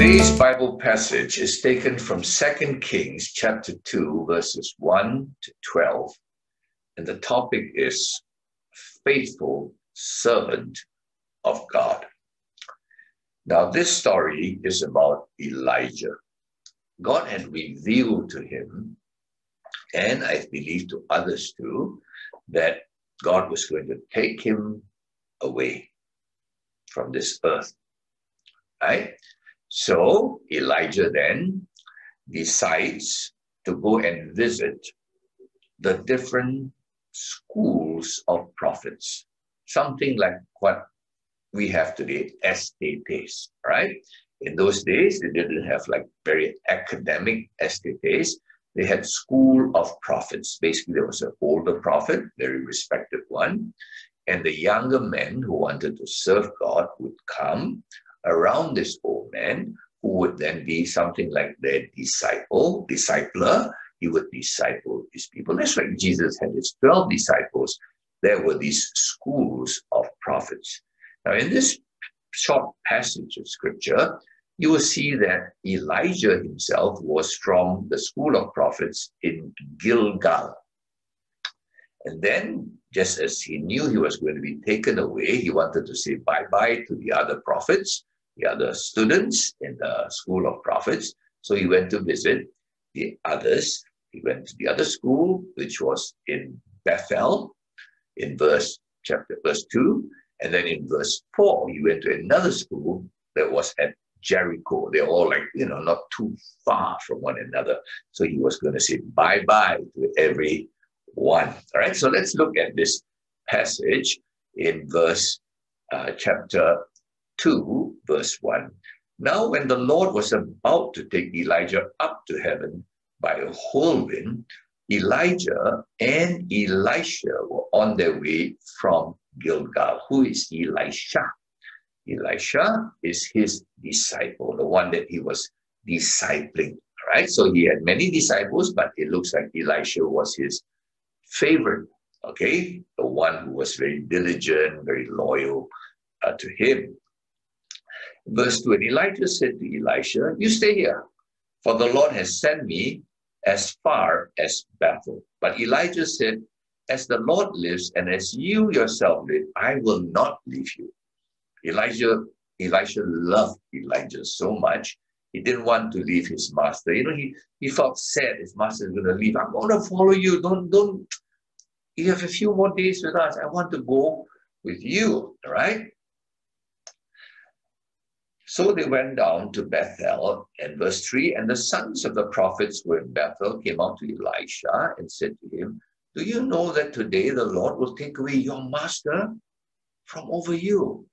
Today's Bible passage is taken from 2 Kings chapter 2, verses 1 to 12. And the topic is faithful servant of God. Now, this story is about Elijah. God had revealed to him, and I believe to others too, that God was going to take him away from this earth, right? So Elijah then decides to go and visit the different schools of prophets, something like what we have today, estates, right? In those days, they didn't have like very academic estates. They had school of prophets. Basically, there was an older prophet, very respected one, and the younger men who wanted to serve God would come around this old man, who would then be something like their discipler. He would disciple these people. That's why Jesus had his 12 disciples. There were these schools of prophets. Now, in this short passage of scripture, you will see that Elijah himself was from the school of prophets in Gilgal. And then, just as he knew he was going to be taken away, he wanted to say bye-bye to the other prophets, the other students in the school of prophets. So he went to visit the others. He went to the other school, which was in Bethel, in verse 2. And then in verse 4, he went to another school that was at Jericho. They're all like, not too far from one another. So he was going to say bye-bye to everyone. All right, so let's look at this passage in chapter 2, verse 1. Now, when the Lord was about to take Elijah up to heaven by a whirlwind, Elijah and Elisha were on their way from Gilgal. Who is Elisha? Elisha is his disciple, the one that he was discipling. Right? So he had many disciples, but it looks like Elisha was his favorite. Okay, the one who was very diligent, very loyal to him. Verse 2, and Elijah said to Elisha, "You stay here, for the Lord has sent me as far as Bethel." But Elijah said, "As the Lord lives, and as you yourself live, I will not leave you." Elisha loved Elijah so much, he didn't want to leave his master. He felt sad his master is going to leave. "I'm going to follow you. Don't. You have a few more days with us. I want to go with you." All right? So they went down to Bethel, and verse 3, and the sons of the prophets who were in Bethel came out to Elisha and said to him, "Do you know that today the Lord will take away your master from over you?"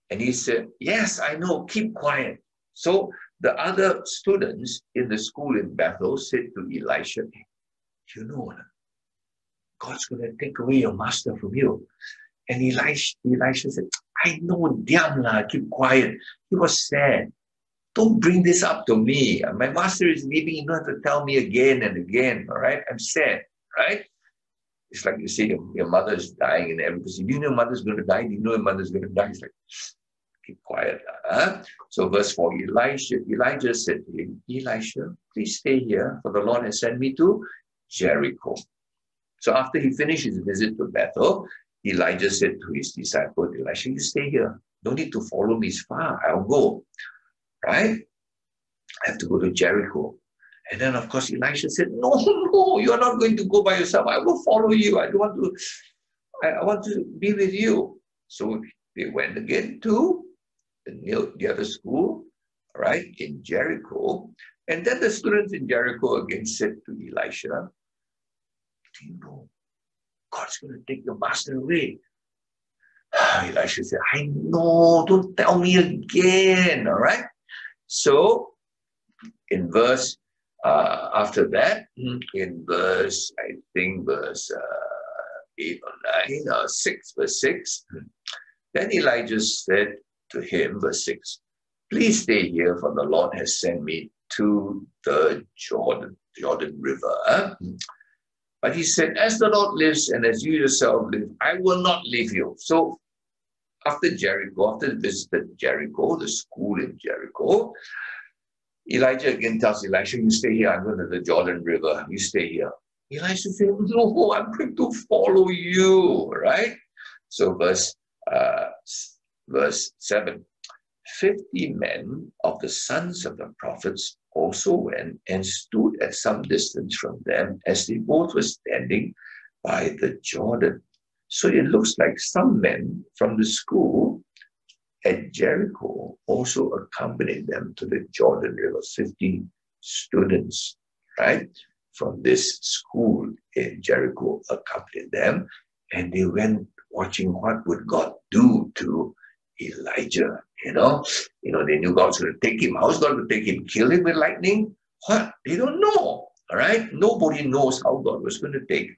And he said, "Yes, I know, keep quiet." So the other students in the school in Bethel said to Elisha, God's going to take away your master from you. And Elisha said, "I know, damn lah, keep quiet." He was sad. "Don't bring this up to me. My master is leaving. You don't have to tell me again and again. All right? I'm sad." Right? It's like you say your mother is dying, and everybody says, "Do you know your mother's going to die? Do you know your mother's going to die?" It's like, keep quiet. So verse 4, Elijah said to him, "Elisha, please stay here, for the Lord has sent me to Jericho." So after he finished his visit to Bethel, Elijah said to his disciple, "Elisha, you stay here. Don't need to follow me as far. I'll go." Right? I have to go to Jericho. And then, of course, Elisha said, No, you're not going to go by yourself. I will follow you. I want to be with you. So they went again to the other school, right, in Jericho. And then the students in Jericho again said to Elisha, "Do you know, God's going to take your master away?" Elisha said, "I know, don't tell me again." All right. So in verse, after that, in verse, I think verse 8 or 9 or 6, verse 6, then Elijah said to him, verse 6, "Please stay here, for the Lord has sent me to the Jordan River." But he said, "As the Lord lives and as you yourself live, I will not leave you." So after Jericho, after they visited Jericho, the school in Jericho, Elijah again tells Elisha, you stay here, I'm going to the Jordan River, you stay here. Elisha said, no, I'm going to follow you, right? So verse 7, 50 men of the sons of the prophets also went and stood at some distance from them as they both were standing by the Jordan. So it looks like some men from the school at Jericho also accompanied them to the Jordan River. 50 students, right, from this school in Jericho accompanied them, and they went watching what would God do to Elijah. They knew God was going to take him. How's God going to take him? Kill him with lightning? What? They don't know. All right? Nobody knows how God was going to take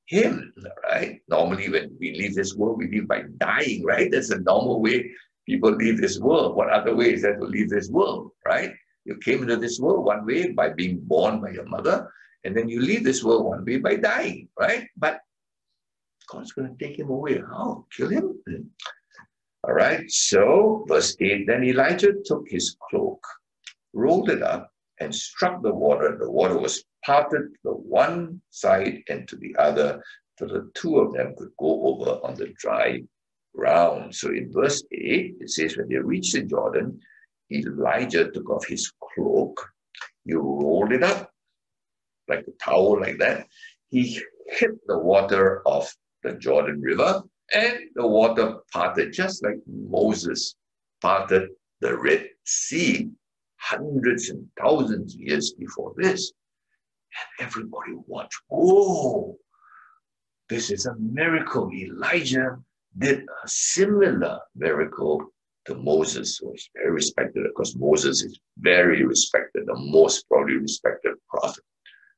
him. All right? Normally, when we leave this world, we leave by dying, right? That's the normal way people leave this world. What other way is there to leave this world, right? You came into this world one way by being born by your mother, and then you leave this world one way by dying, right? But God's going to take him away. How? Kill him? All right, so verse 8, then Elijah took his cloak, rolled it up, and struck the water. The water was parted to the one side and to the other, so the two of them could go over on the dry ground. So in verse 8, it says, when they reached the Jordan, Elijah took off his cloak, he rolled it up like a towel like that. He hit the water of the Jordan River, and the water parted, just like Moses parted the Red Sea hundreds and thousands of years before this. And everybody watched. Oh, this is a miracle. Elijah did a similar miracle to Moses, who was very respected. Of course, Moses is very respected, the most probably respected prophet.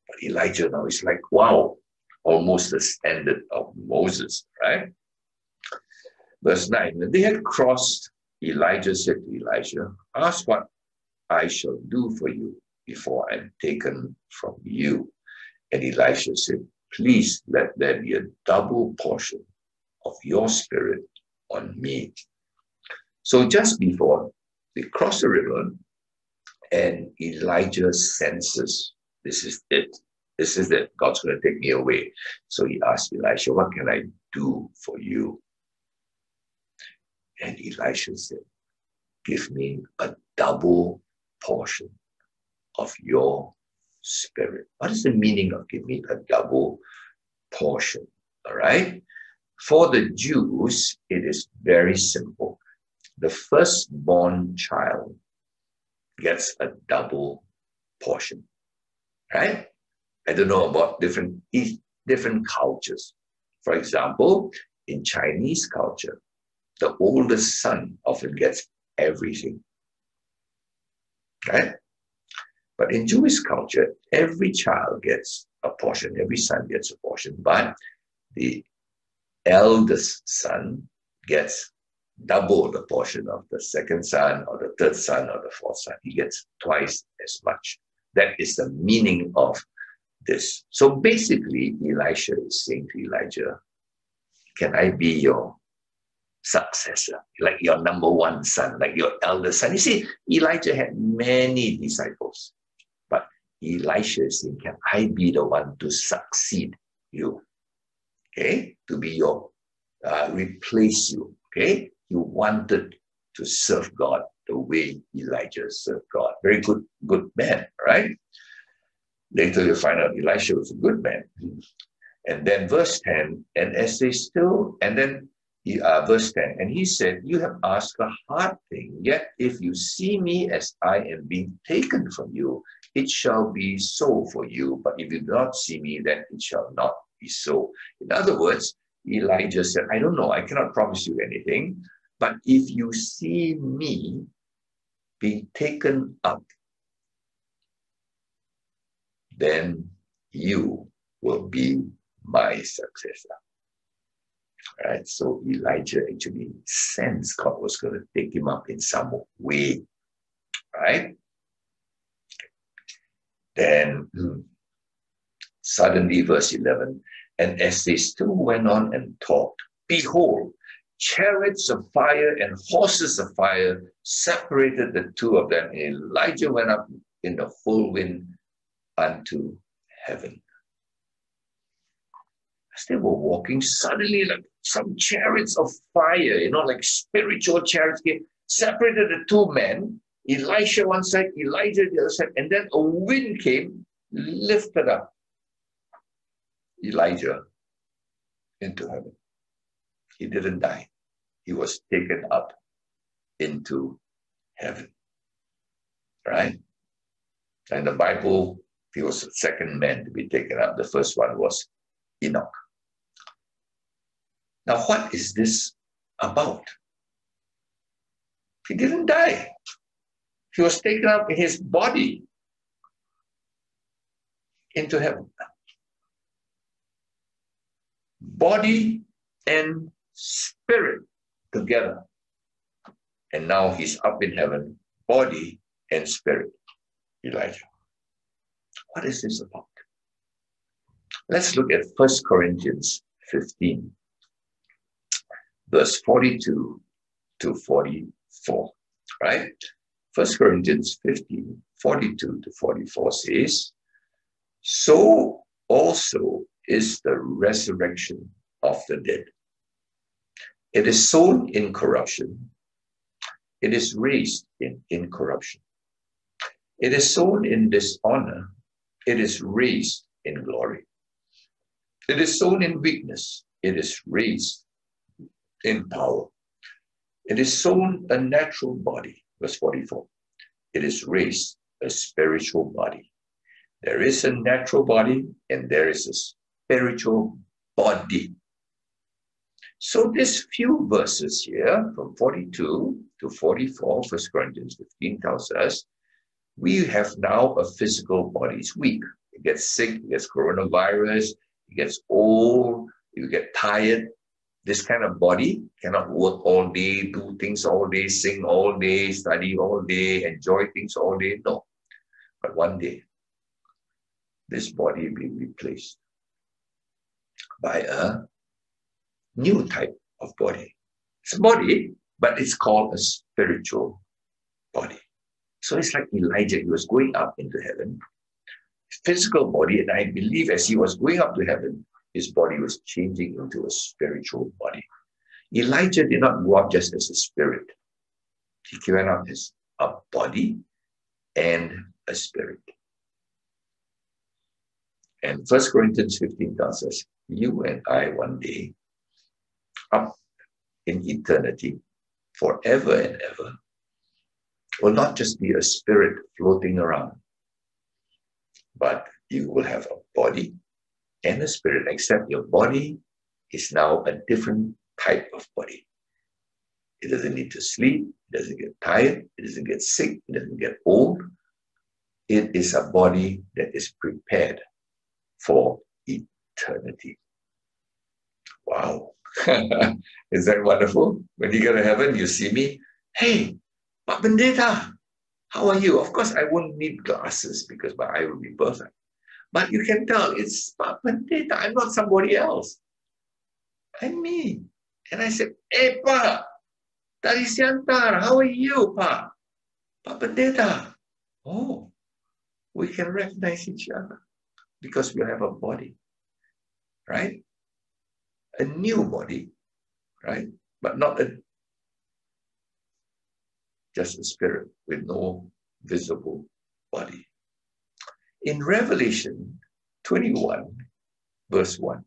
But Elijah now is like, wow, almost the standard of Moses, right? Verse 9, when they had crossed, Elijah said to Elisha, ask what I shall do for you before I am taken from you. And Elisha said, please let there be a double portion of your spirit on me. So just before they cross the river, and Elijah senses, this is it. This is it. God's going to take me away. So he asked Elisha, what can I do for you? And Elisha said, give me a double portion of your spirit. What is the meaning of give me a double portion? All right. For the Jews, it is very simple. The firstborn child gets a double portion, right? I don't know about different cultures. For example, in Chinese culture, the oldest son often gets everything, right? But in Jewish culture, every child gets a portion, every son gets a portion, but the eldest son gets double the portion of the second son or the third son or the fourth son. He gets twice as much. That is the meaning of this. So basically, Elisha is saying to Elijah, can I be your successor, like your number one son, like your eldest son? You see, Elijah had many disciples, but Elisha is saying, can I be the one to succeed you? Okay, to be your, replace you, okay? You wanted to serve God the way Elijah served God. Very good man, right? Later you'll find out Elisha was a good man. And then verse 10, and as they still, and then verse 10, and he said, you have asked a hard thing, yet if you see me as I am being taken from you, it shall be so for you, but if you do not see me, then it shall not be so. In other words, Elijah said, I don't know, I cannot promise you anything, but if you see me being taken up, then you will be my successor. All right, so Elijah actually sensed God was going to take him up in some way, right? Then suddenly, verse 11, and as they still went on and talked, behold, chariots of fire and horses of fire separated the two of them. And Elijah went up in the whirlwind unto heaven. As they were walking, suddenly like some chariots of fire, like spiritual chariots came, separated the two men, Elisha one side, Elijah the other side, and then a wind came, lifted up Elijah into heaven. He didn't die. He was taken up into heaven. Right? And the Bible, he was the second man to be taken up. The first one was Enoch. Now, what is this about? He didn't die. He was taken up in his body into heaven. Body and spirit together. And now he's up in heaven, body and spirit, Elijah. What is this about? Let's look at 1 Corinthians 15, verse 42 to 44, right? 1 Corinthians 15, 42 to 44 says, so also is the resurrection of the dead. It is sown in corruption. It is raised in incorruption. It is sown in dishonor. It is raised in glory. It is sown in weakness. It is raised in power. It is sown a natural body. Verse 44. It is raised a spiritual body. There is a natural body and there is a spiritual body. So these few verses here, from 42 to 44, 1 Corinthians 15 tells us, we have now a physical body. It's weak. It gets sick, it gets coronavirus, it gets old, you get tired. This kind of body cannot work all day, do things all day, sing all day, study all day, enjoy things all day. No. But one day, this body will be replaced by a new type of body. It's a body, but it's called a spiritual body. So it's like Elijah, he was going up into heaven, physical body, and I believe as he was going up to heaven, his body was changing into a spiritual body. Elijah did not go up just as a spirit. He went up as a body and a spirit. And 1 Corinthians 15 tells us, you and I one day, up in eternity, forever and ever, will not just be a spirit floating around, but you will have a body and a spirit, except your body is now a different type of body. It doesn't need to sleep, it doesn't get tired, it doesn't get sick, it doesn't get old. It is a body that is prepared for eternity. Wow. Is that wonderful? When you go to heaven, you see me, hey, Pak Pendeta, how are you? Of course, I won't need glasses because my eye will be perfect. But you can tell it's Pak Pendeta. I'm not somebody else. I'm me. And I said, hey, Pak, Tari Siantar, how are you, Pak? Pak Pendeta. Oh, we can recognize each other because we have a body, right? A new body, right? But not just a spirit with no visible body. In Revelation 21, verse 1,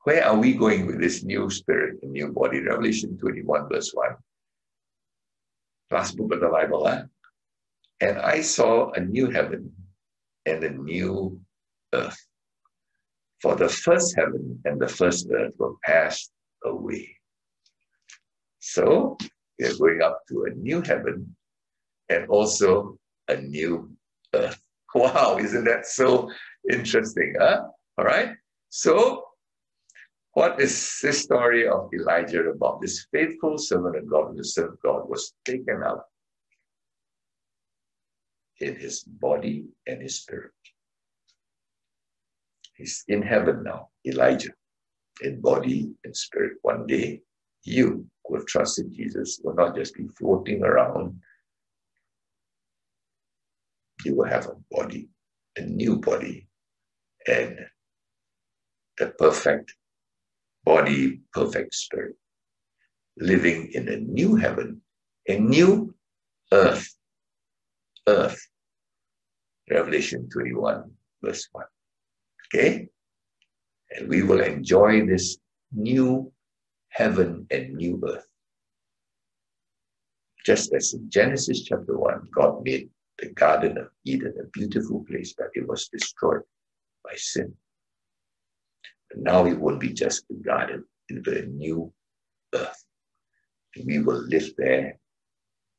where are we going with this new spirit, a new body? Revelation 21, verse 1. Last book of the Bible, huh? And I saw a new heaven and a new earth. For the first heaven and the first earth were passed away. So we are going up to a new heaven and also a new earth. Wow, isn't that so interesting, huh? All right. So what is this story of Elijah about? This faithful servant of God, the Son of God, was taken up in his body and his spirit. He's in heaven now, Elijah, in body and spirit. One day, you who have trusted Jesus will not just be floating around. You will have a body, a new body, and a perfect body, perfect spirit, living in a new heaven, a new earth. Earth. Revelation 21, verse 1. Okay? And we will enjoy this new heaven and new earth. Just as in Genesis chapter 1, God made the Garden of Eden a beautiful place, but it was destroyed by sin. And now it won't be just a garden, it will be a new earth. And we will live there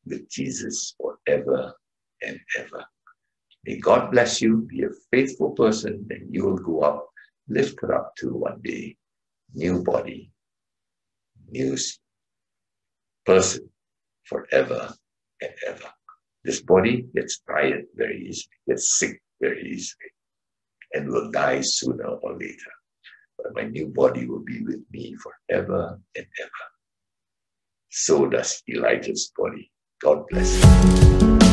with Jesus forever and ever. May God bless you. Be a faithful person, and you will go up, lifted up to one day, new body, new person, forever and ever. This body gets tired very easily, gets sick very easily, and will die sooner or later. But my new body will be with me forever and ever. So does Elijah's body. God bless you.